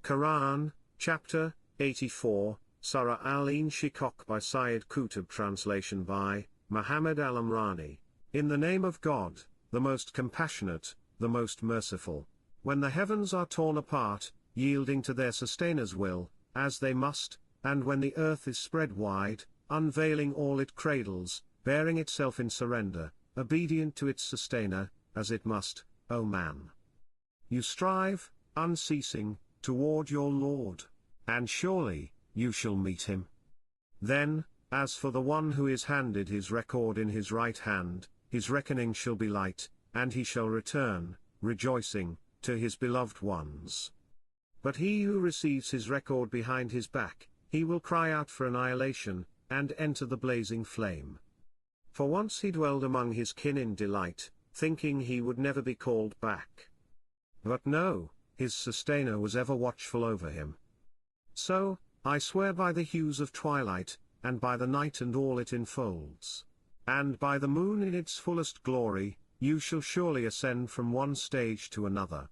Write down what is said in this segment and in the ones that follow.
Qur'an, Chapter 84, Surah Al-Inshiqaq by Sayyid Qutb. Translation by Muhammad Al-Amrani. In the name of God, the most compassionate, the most merciful. When the heavens are torn apart, yielding to their sustainers' will, as they must, and when the earth is spread wide, unveiling all it cradles, bearing itself in surrender, obedient to its sustainer, as it must, O man. You strive, unceasing, toward your Lord, and surely, you shall meet him. Then, as for the one who is handed his record in his right hand, his reckoning shall be light, and he shall return, rejoicing, to his beloved ones. But he who receives his record behind his back, he will cry out for annihilation, and enter the blazing flame. For once he dwelled among his kin in delight, thinking he would never be called back. But no, his sustainer was ever watchful over him. So, I swear by the hues of twilight, and by the night and all it enfolds, and by the moon in its fullest glory, you shall surely ascend from one stage to another.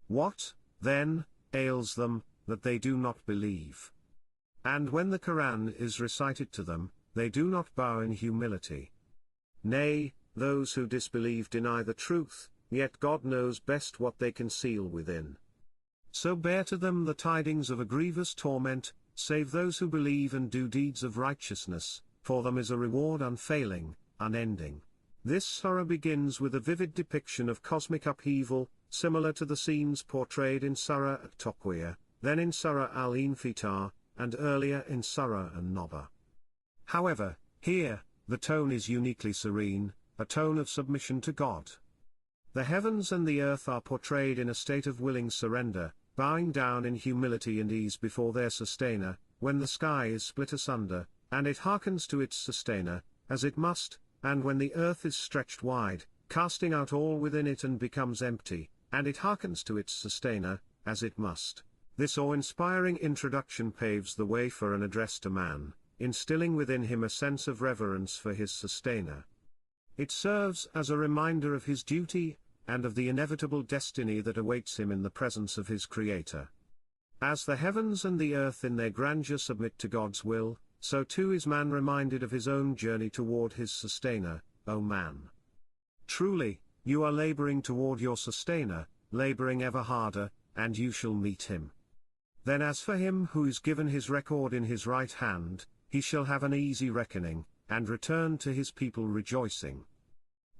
What, then, ails them, that they do not believe? And when the Qur'an is recited to them, they do not bow in humility. Nay, those who disbelieve deny the truth, yet God knows best what they conceal within. So bear to them the tidings of a grievous torment, save those who believe and do deeds of righteousness, for them is a reward unfailing, unending. This surah begins with a vivid depiction of cosmic upheaval, similar to the scenes portrayed in Surah At-Taqwiyah, then in Surah Al-Infitar, and earlier in Surah An-Naba. However, here, the tone is uniquely serene, a tone of submission to God. The heavens and the earth are portrayed in a state of willing surrender, bowing down in humility and ease before their sustainer, when the sky is split asunder, and it hearkens to its sustainer, as it must, and when the earth is stretched wide, casting out all within it and becomes empty, and it hearkens to its sustainer, as it must. This awe-inspiring introduction paves the way for an address to man, instilling within him a sense of reverence for his sustainer. It serves as a reminder of his duty, and of the inevitable destiny that awaits him in the presence of his Creator. As the heavens and the earth in their grandeur submit to God's will, so too is man reminded of his own journey toward his sustainer, O man. Truly, you are laboring toward your sustainer, laboring ever harder, and you shall meet him. Then as for him who is given his record in his right hand, he shall have an easy reckoning, and return to his people rejoicing.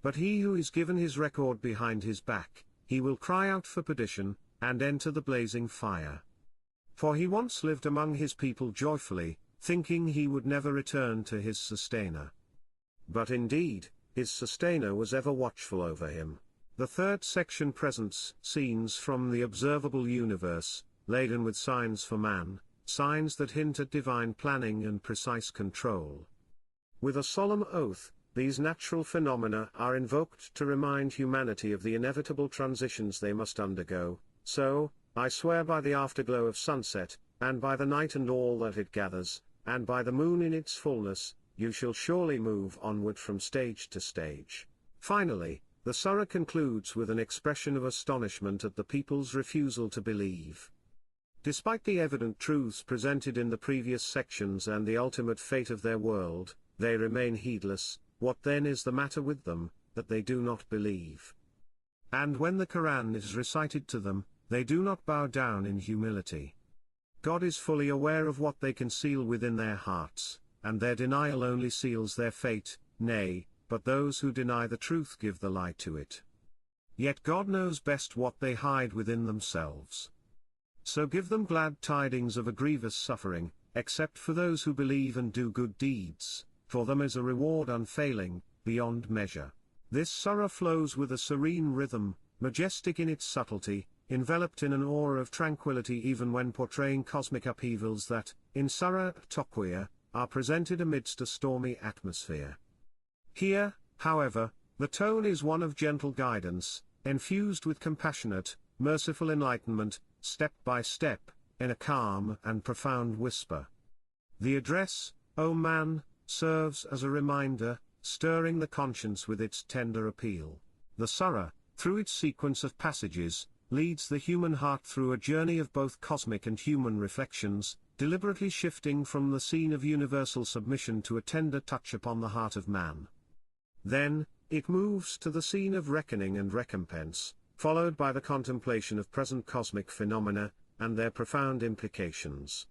But he who is given his record behind his back, he will cry out for perdition, and enter the blazing fire. For he once lived among his people joyfully, thinking he would never return to his sustainer. But indeed, his sustainer was ever watchful over him. The third section presents scenes from the observable universe, laden with signs for man, signs that hint at divine planning and precise control. With a solemn oath, these natural phenomena are invoked to remind humanity of the inevitable transitions they must undergo. So, I swear by the afterglow of sunset, and by the night and all that it gathers, and by the moon in its fullness, you shall surely move onward from stage to stage. Finally, the surah concludes with an expression of astonishment at the people's refusal to believe. Despite the evident truths presented in the previous sections and the ultimate fate of their world, they remain heedless. What then is the matter with them, that they do not believe? And when the Qur'an is recited to them, they do not bow down in humility. God is fully aware of what they conceal within their hearts, and their denial only seals their fate, nay, but those who deny the truth give the lie to it. Yet God knows best what they hide within themselves. So give them glad tidings of a grievous suffering, except for those who believe and do good deeds. For them is a reward unfailing, beyond measure. This surah flows with a serene rhythm, majestic in its subtlety, enveloped in an aura of tranquility even when portraying cosmic upheavals that, in Surah At-Taqwiyah, are presented amidst a stormy atmosphere. Here, however, the tone is one of gentle guidance, infused with compassionate, merciful enlightenment, step by step, in a calm and profound whisper. The address, O man, serves as a reminder, stirring the conscience with its tender appeal. The surah, through its sequence of passages, leads the human heart through a journey of both cosmic and human reflections, deliberately shifting from the scene of universal submission to a tender touch upon the heart of man. Then, it moves to the scene of reckoning and recompense, followed by the contemplation of present cosmic phenomena, and their profound implications.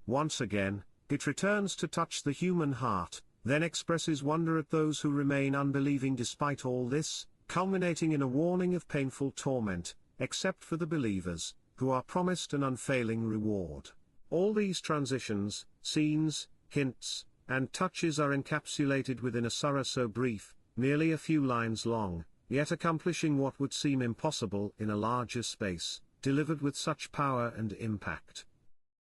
Once again, it returns to touch the human heart, then expresses wonder at those who remain unbelieving despite all this, culminating in a warning of painful torment, except for the believers, who are promised an unfailing reward. All these transitions, scenes, hints, and touches are encapsulated within a surah so brief, merely a few lines long, yet accomplishing what would seem impossible in a larger space, delivered with such power and impact.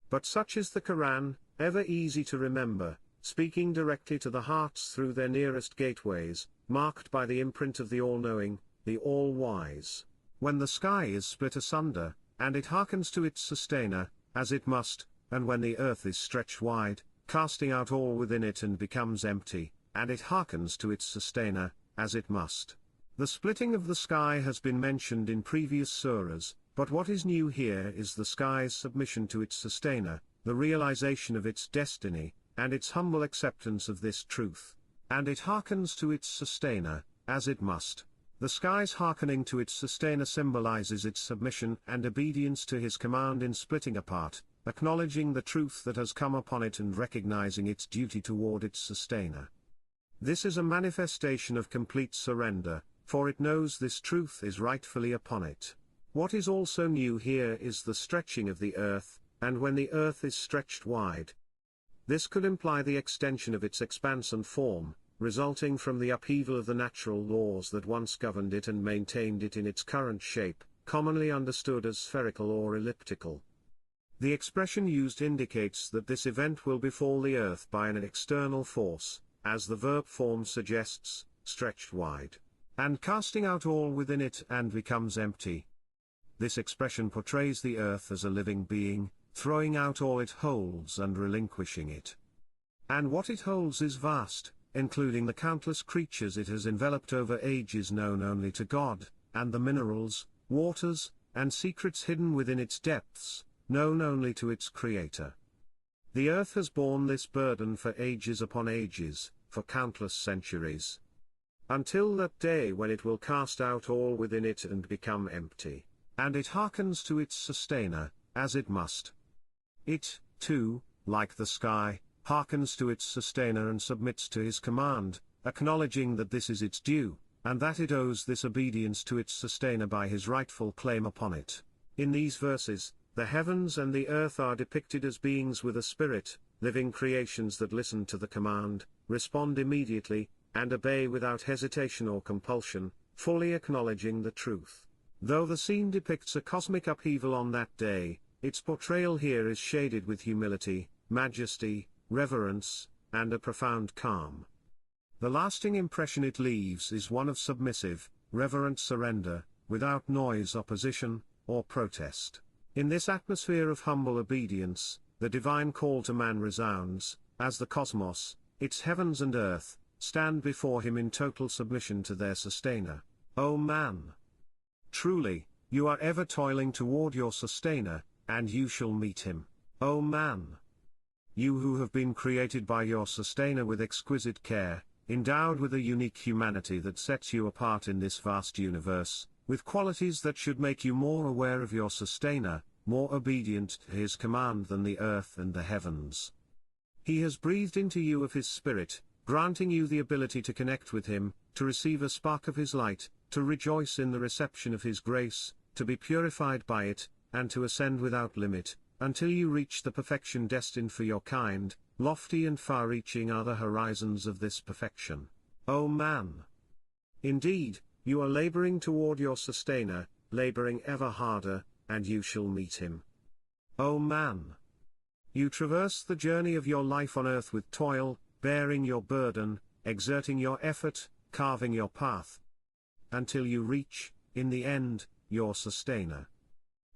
But such is the Qur'an, ever easy to remember, speaking directly to the hearts through their nearest gateways, marked by the imprint of the All-Knowing, the All-Wise. When the sky is split asunder, and it hearkens to its sustainer, as it must, and when the earth is stretched wide, casting out all within it and becomes empty, and it hearkens to its sustainer, as it must. The splitting of the sky has been mentioned in previous surahs, but what is new here is the sky's submission to its sustainer, the realization of its destiny, and its humble acceptance of this truth. And it hearkens to its sustainer, as it must. The sky's hearkening to its sustainer symbolizes its submission and obedience to his command in splitting apart, acknowledging the truth that has come upon it and recognizing its duty toward its sustainer. This is a manifestation of complete surrender, for it knows this truth is rightfully upon it. What is also new here is the stretching of the earth, and when the earth is stretched wide. This could imply the extension of its expanse and form, resulting from the upheaval of the natural laws that once governed it and maintained it in its current shape, commonly understood as spherical or elliptical. The expression used indicates that this event will befall the earth by an external force, as the verb form suggests, stretched wide, and casting out all within it and becomes empty. This expression portrays the earth as a living being, throwing out all it holds and relinquishing it. And what it holds is vast, including the countless creatures it has enveloped over ages known only to God, and the minerals, waters, and secrets hidden within its depths, known only to its Creator. The earth has borne this burden for ages upon ages, for countless centuries. Until that day when it will cast out all within it and become empty, and it hearkens to its sustainer, as it must. It, too, like the sky, hearkens to its sustainer and submits to his command, acknowledging that this is its due, and that it owes this obedience to its sustainer by his rightful claim upon it. In these verses, the heavens and the earth are depicted as beings with a spirit, living creations that listen to the command, respond immediately, and obey without hesitation or compulsion, fully acknowledging the truth. Though the scene depicts a cosmic upheaval on that day, its portrayal here is shaded with humility, majesty, reverence, and a profound calm. The lasting impression it leaves is one of submissive, reverent surrender, without noise, opposition, or protest. In this atmosphere of humble obedience, the divine call to man resounds, as the cosmos, its heavens and earth, stand before him in total submission to their sustainer. O man! Truly, you are ever toiling toward your sustainer, and you shall meet him. O man! You who have been created by your sustainer with exquisite care, endowed with a unique humanity that sets you apart in this vast universe, with qualities that should make you more aware of your sustainer, more obedient to his command than the earth and the heavens. He has breathed into you of his spirit, granting you the ability to connect with him, to receive a spark of his light, to rejoice in the reception of his grace, to be purified by it, and to ascend without limit, until you reach the perfection destined for your kind. Lofty and far-reaching are the horizons of this perfection. O man! Indeed, you are laboring toward your sustainer, laboring ever harder, and you shall meet him. O man! You traverse the journey of your life on earth with toil, bearing your burden, exerting your effort, carving your path, until you reach, in the end, your sustainer.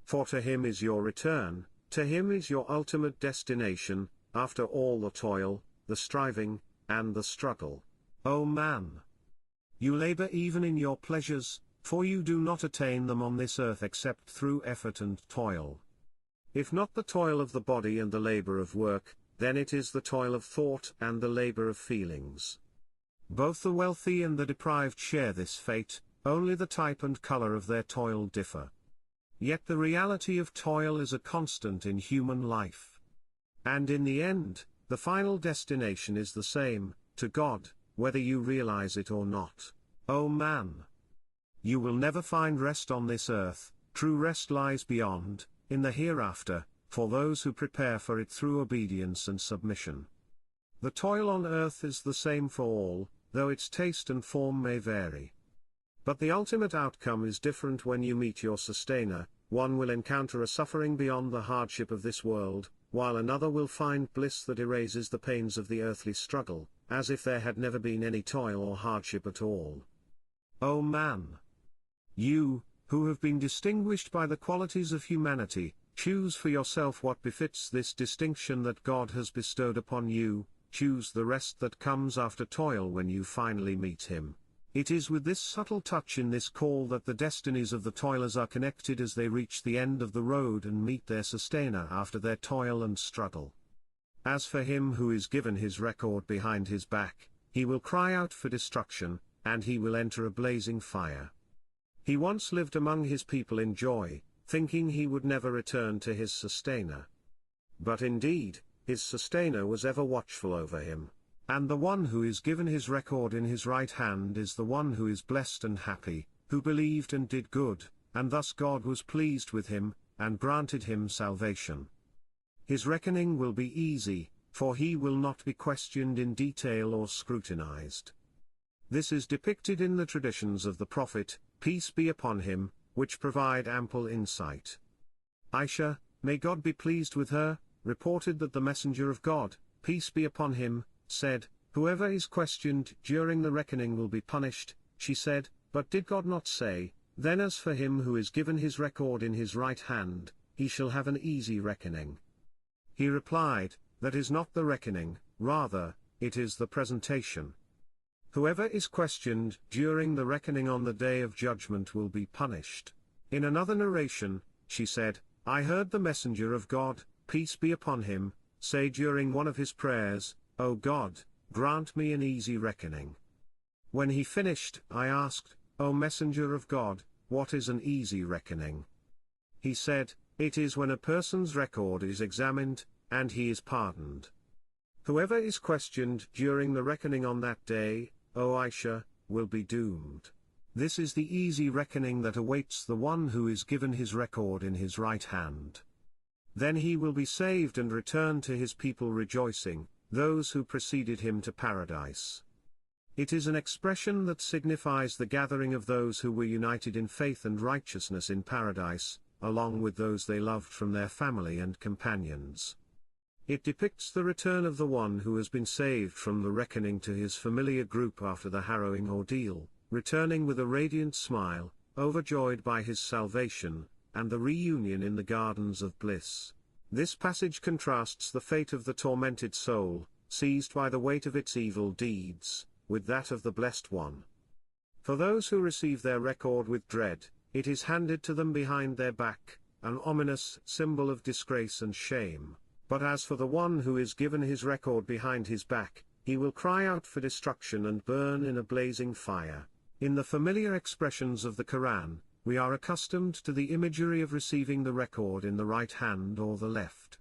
For to him is your return, to him is your ultimate destination, after all the toil, the striving, and the struggle. O man! You labor even in your pleasures, for you do not attain them on this earth except through effort and toil. If not the toil of the body and the labor of work, then it is the toil of thought and the labor of feelings. Both the wealthy and the deprived share this fate, only the type and color of their toil differ. Yet the reality of toil is a constant in human life. And in the end, the final destination is the same, to God, whether you realize it or not. O man! You will never find rest on this earth, true rest lies beyond, in the hereafter, for those who prepare for it through obedience and submission. The toil on earth is the same for all, though its taste and form may vary. But the ultimate outcome is different when you meet your sustainer. One will encounter a suffering beyond the hardship of this world, while another will find bliss that erases the pains of the earthly struggle, as if there had never been any toil or hardship at all. O man! You, who have been distinguished by the qualities of humanity, choose for yourself what befits this distinction that God has bestowed upon you, choose the rest that comes after toil when you finally meet Him. It is with this subtle touch in this call that the destinies of the toilers are connected as they reach the end of the road and meet their sustainer after their toil and struggle. As for him who is given his record behind his back, he will cry out for destruction, and he will enter a blazing fire. He once lived among his people in joy, thinking he would never return to his sustainer. But indeed, his sustainer was ever watchful over him. And the one who is given his record in his right hand is the one who is blessed and happy, who believed and did good, and thus God was pleased with him, and granted him salvation. His reckoning will be easy, for he will not be questioned in detail or scrutinized. This is depicted in the traditions of the Prophet, peace be upon him, which provide ample insight. Aisha, may God be pleased with her, reported that the Messenger of God, peace be upon him, said, "Whoever is questioned during the reckoning will be punished." She said, "But did God not say, 'Then as for him who is given his record in his right hand, he shall have an easy reckoning'?" He replied, "That is not the reckoning, rather, it is the presentation. Whoever is questioned during the reckoning on the day of judgment will be punished." In another narration, she said, "I heard the Messenger of God, peace be upon him, say during one of his prayers, 'O God, grant me an easy reckoning.' When he finished, I asked, 'O Messenger of God, what is an easy reckoning?' He said, 'It is when a person's record is examined, and he is pardoned. Whoever is questioned during the reckoning on that day, O Aisha, will be doomed. This is the easy reckoning that awaits the one who is given his record in his right hand. Then he will be saved and return to his people rejoicing, those who preceded him to paradise." It is an expression that signifies the gathering of those who were united in faith and righteousness in paradise, along with those they loved from their family and companions. It depicts the return of the one who has been saved from the reckoning to his familiar group after the harrowing ordeal, returning with a radiant smile, overjoyed by his salvation, and the reunion in the gardens of bliss. This passage contrasts the fate of the tormented soul, seized by the weight of its evil deeds, with that of the blessed one. For those who receive their record with dread, it is handed to them behind their back, an ominous symbol of disgrace and shame. But as for the one who is given his record behind his back, he will cry out for destruction and burn in a blazing fire. In the familiar expressions of the Qur'an, we are accustomed to the imagery of receiving the record in the right hand or the left.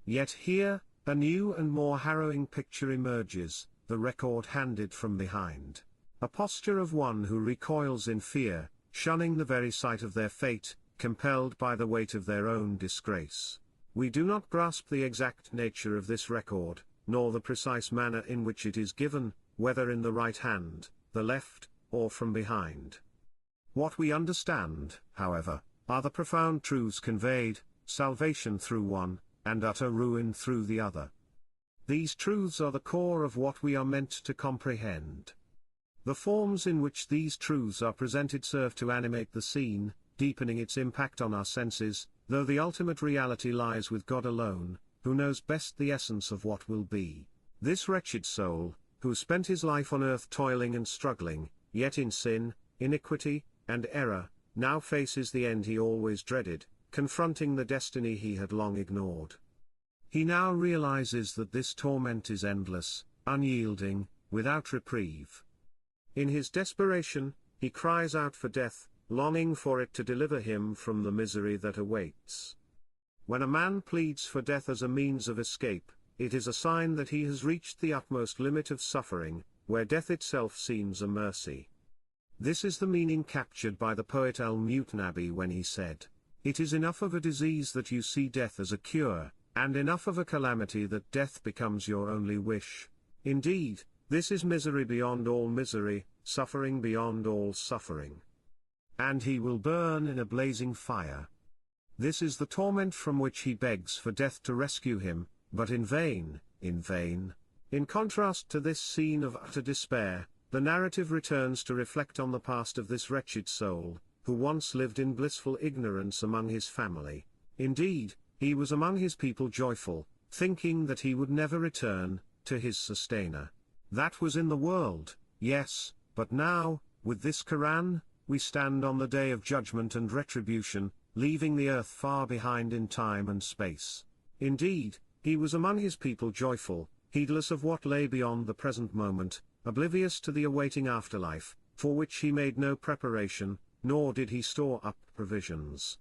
Yet here, a new and more harrowing picture emerges, the record handed from behind. A posture of one who recoils in fear, shunning the very sight of their fate, compelled by the weight of their own disgrace. We do not grasp the exact nature of this record, nor the precise manner in which it is given, whether in the right hand, the left, or from behind. What we understand, however, are the profound truths conveyed, salvation through one, and utter ruin through the other. These truths are the core of what we are meant to comprehend. The forms in which these truths are presented serve to animate the scene, deepening its impact on our senses, though the ultimate reality lies with God alone, who knows best the essence of what will be. This wretched soul, who spent his life on earth toiling and struggling, yet in sin, iniquity, and error, now faces the end he always dreaded, confronting the destiny he had long ignored. He now realizes that this torment is endless, unyielding, without reprieve. In his desperation, he cries out for death, longing for it to deliver him from the misery that awaits. When a man pleads for death as a means of escape, it is a sign that he has reached the utmost limit of suffering, where death itself seems a mercy. This is the meaning captured by the poet Al-Mutanabi when he said, "It is enough of a disease that you see death as a cure, and enough of a calamity that death becomes your only wish. Indeed, this is misery beyond all misery, suffering beyond all suffering. And he will burn in a blazing fire." This is the torment from which he begs for death to rescue him, but in vain, in vain. In contrast to this scene of utter despair, the narrative returns to reflect on the past of this wretched soul, who once lived in blissful ignorance among his family. Indeed, he was among his people joyful, thinking that he would never return to his sustainer. That was in the world, yes, but now, with this Qur'an, we stand on the day of judgment and retribution, leaving the earth far behind in time and space. Indeed, he was among his people joyful, heedless of what lay beyond the present moment, oblivious to the awaiting afterlife, for which he made no preparation, nor did he store up provisions.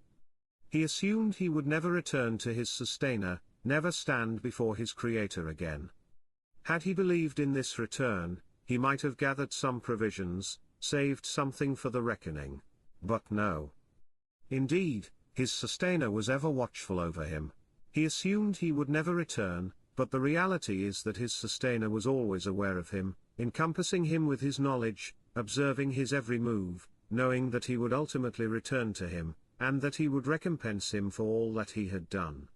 He assumed he would never return to his sustainer, never stand before his creator again. Had he believed in this return, he might have gathered some provisions, saved something for the reckoning. But no. Indeed, his sustainer was ever watchful over him. He assumed he would never return, but the reality is that his sustainer was always aware of him, encompassing him with his knowledge, observing his every move, knowing that he would ultimately return to him, and that he would recompense him for all that he had done.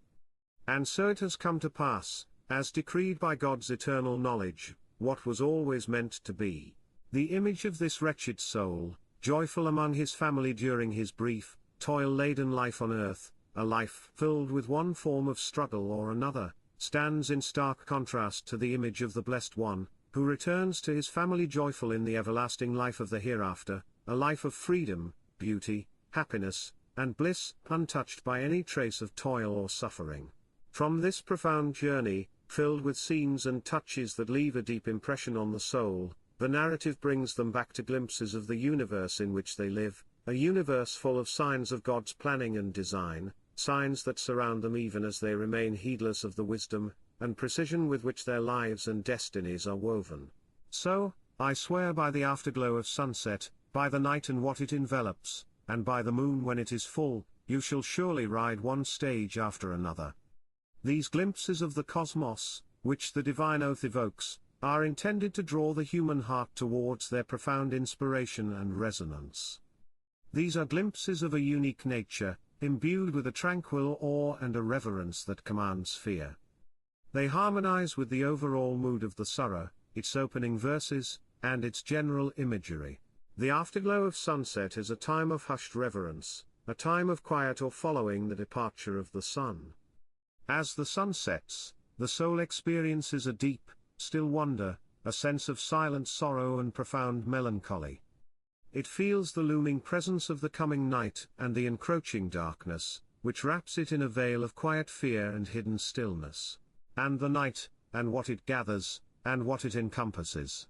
And so it has come to pass, as decreed by God's eternal knowledge, what was always meant to be. The image of this wretched soul, joyful among his family during his brief, toil-laden life on earth, a life filled with one form of struggle or another, stands in stark contrast to the image of the Blessed One, who returns to his family joyful in the everlasting life of the hereafter, a life of freedom, beauty, happiness, and bliss, untouched by any trace of toil or suffering. From this profound journey, filled with scenes and touches that leave a deep impression on the soul, the narrative brings them back to glimpses of the universe in which they live, a universe full of signs of God's planning and design, signs that surround them even as they remain heedless of the wisdom and precision with which their lives and destinies are woven. So, I swear by the afterglow of sunset, by the night and what it envelops, and by the moon when it is full, you shall surely ride one stage after another. These glimpses of the cosmos, which the divine oath evokes, are intended to draw the human heart towards their profound inspiration and resonance. These are glimpses of a unique nature, imbued with a tranquil awe and a reverence that commands fear. They harmonize with the overall mood of the Surah, its opening verses, and its general imagery. The afterglow of sunset is a time of hushed reverence, a time of quiet or following the departure of the sun. As the sun sets, the soul experiences a deep, still wonder, a sense of silent sorrow and profound melancholy. It feels the looming presence of the coming night and the encroaching darkness, which wraps it in a veil of quiet fear and hidden stillness. And the night, and what it gathers, and what it encompasses.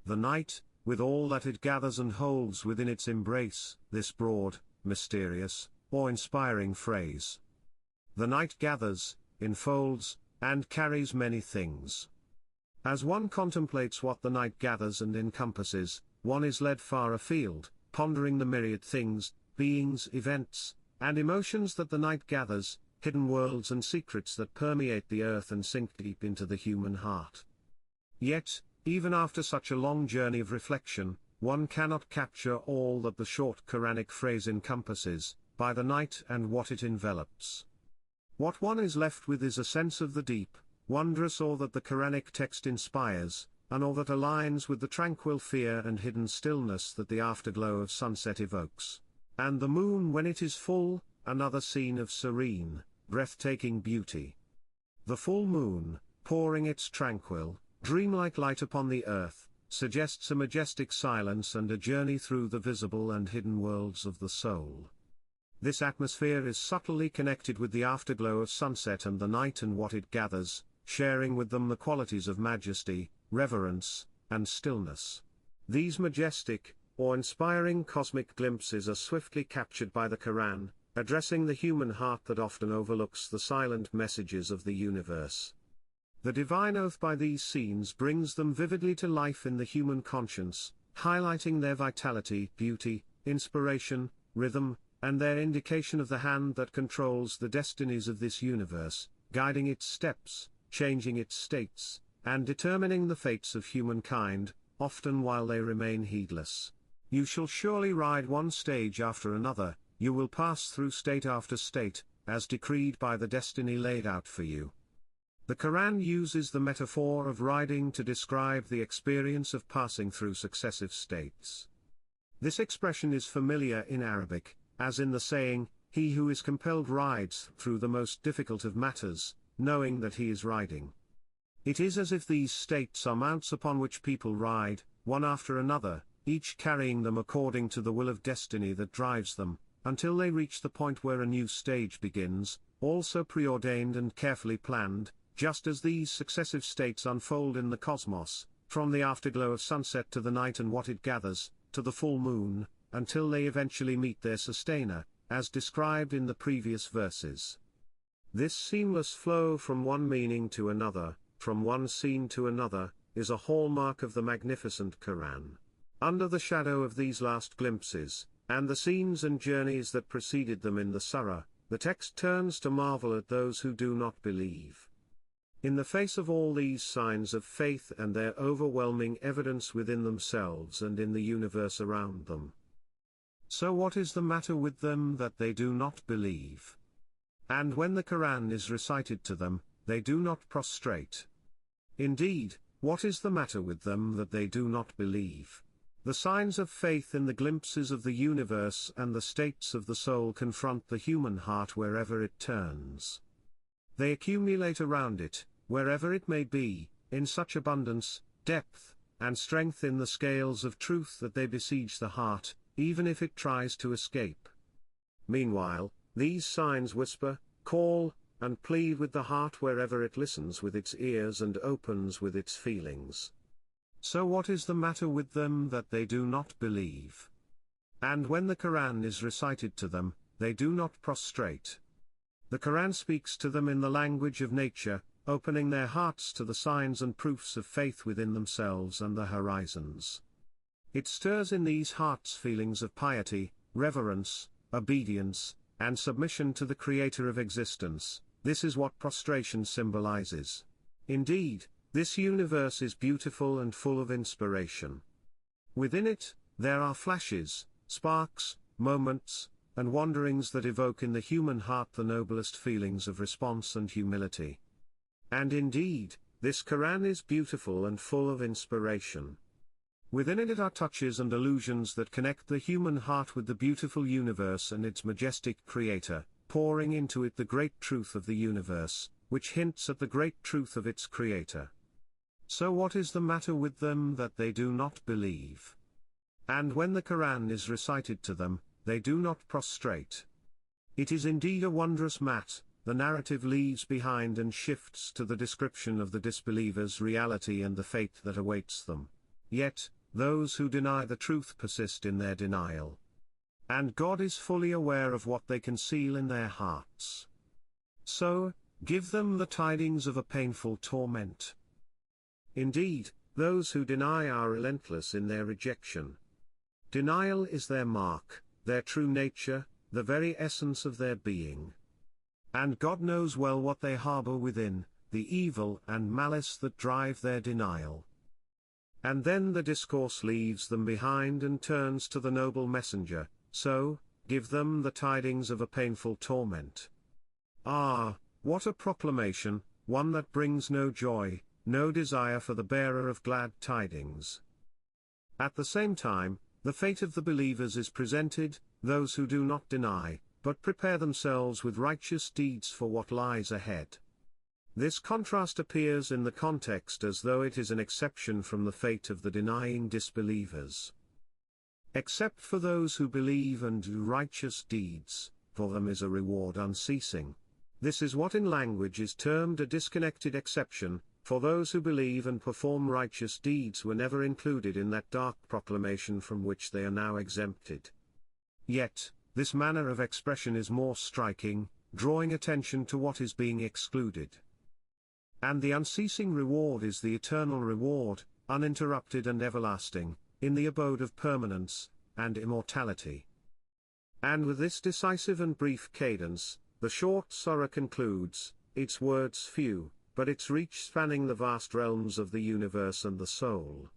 The night, with all that it gathers and holds within its embrace, this broad, mysterious, awe-inspiring phrase. The night gathers, enfolds, and carries many things. As one contemplates what the night gathers and encompasses, one is led far afield, pondering the myriad things, beings, events, and emotions that the night gathers, hidden worlds and secrets that permeate the earth and sink deep into the human heart. Yet, even after such a long journey of reflection, one cannot capture all that the short Quranic phrase encompasses, by the night and what it envelops. What one is left with is a sense of the deep, wondrous awe that the Quranic text inspires, an awe that aligns with the tranquil fear and hidden stillness that the afterglow of sunset evokes. And the moon when it is full, another scene of serene, breathtaking beauty. The full moon, pouring its tranquil, dreamlike light upon the earth, suggests a majestic silence and a journey through the visible and hidden worlds of the soul. This atmosphere is subtly connected with the afterglow of sunset and the night and what it gathers, sharing with them the qualities of majesty, reverence, and stillness. These majestic, awe-inspiring cosmic glimpses are swiftly captured by the Qur'an, addressing the human heart that often overlooks the silent messages of the universe. The divine oath by these scenes brings them vividly to life in the human conscience, highlighting their vitality, beauty, inspiration, rhythm, and their indication of the hand that controls the destinies of this universe, guiding its steps, changing its states, and determining the fates of humankind, often while they remain heedless. You shall surely ride one stage after another, you will pass through state after state, as decreed by the destiny laid out for you. The Quran uses the metaphor of riding to describe the experience of passing through successive states. This expression is familiar in Arabic, as in the saying, "He who is compelled rides through the most difficult of matters, knowing that he is riding." It is as if these states are mounts upon which people ride, one after another, each carrying them according to the will of destiny that drives them, until they reach the point where a new stage begins, also preordained and carefully planned, just as these successive states unfold in the cosmos, from the afterglow of sunset to the night and what it gathers, to the full moon, until they eventually meet their sustainer, as described in the previous verses. This seamless flow from one meaning to another, from one scene to another, is a hallmark of the magnificent Quran. Under the shadow of these last glimpses, and the scenes and journeys that preceded them in the Surah, the text turns to marvel at those who do not believe. In the face of all these signs of faith and their overwhelming evidence within themselves and in the universe around them. So what is the matter with them that they do not believe? And when the Quran is recited to them, they do not prostrate. Indeed, what is the matter with them that they do not believe? The signs of faith in the glimpses of the universe and the states of the soul confront the human heart wherever it turns. They accumulate around it, wherever it may be, in such abundance, depth, and strength in the scales of truth that they besiege the heart, even if it tries to escape. Meanwhile, these signs whisper, call, and plead with the heart wherever it listens with its ears and opens with its feelings. So what is the matter with them that they do not believe? And when the Quran is recited to them, they do not prostrate. The Quran speaks to them in the language of nature, opening their hearts to the signs and proofs of faith within themselves and the horizons. It stirs in these hearts feelings of piety, reverence, obedience, and submission to the Creator of existence. This is what prostration symbolizes. Indeed, this universe is beautiful and full of inspiration. Within it, there are flashes, sparks, moments, and wanderings that evoke in the human heart the noblest feelings of response and humility. And indeed, this Quran is beautiful and full of inspiration. Within it are touches and allusions that connect the human heart with the beautiful universe and its majestic Creator, pouring into it the great truth of the universe, which hints at the great truth of its Creator. So what is the matter with them that they do not believe? And when the Quran is recited to them, they do not prostrate. It is indeed a wondrous mat, the narrative leaves behind and shifts to the description of the disbelievers' reality and the fate that awaits them. Yet, those who deny the truth persist in their denial. And God is fully aware of what they conceal in their hearts. So, give them the tidings of a painful torment. Indeed, those who deny are relentless in their rejection. Denial is their mark, their true nature, the very essence of their being. And God knows well what they harbor within, the evil and malice that drive their denial. And then the discourse leaves them behind and turns to the noble messenger, so, give them the tidings of a painful torment. Ah, what a proclamation, one that brings no joy, no desire for the bearer of glad tidings. At the same time, the fate of the believers is presented, those who do not deny, but prepare themselves with righteous deeds for what lies ahead. This contrast appears in the context as though it is an exception from the fate of the denying disbelievers. Except for those who believe and do righteous deeds, for them is a reward unceasing. This is what in language is termed a disconnected exception, for those who believe and perform righteous deeds were never included in that dark proclamation from which they are now exempted. Yet, this manner of expression is more striking, drawing attention to what is being excluded. And the unceasing reward is the eternal reward, uninterrupted and everlasting, in the abode of permanence and immortality. And with this decisive and brief cadence, the short surah concludes, its words few, but its reach spanning the vast realms of the universe and the soul.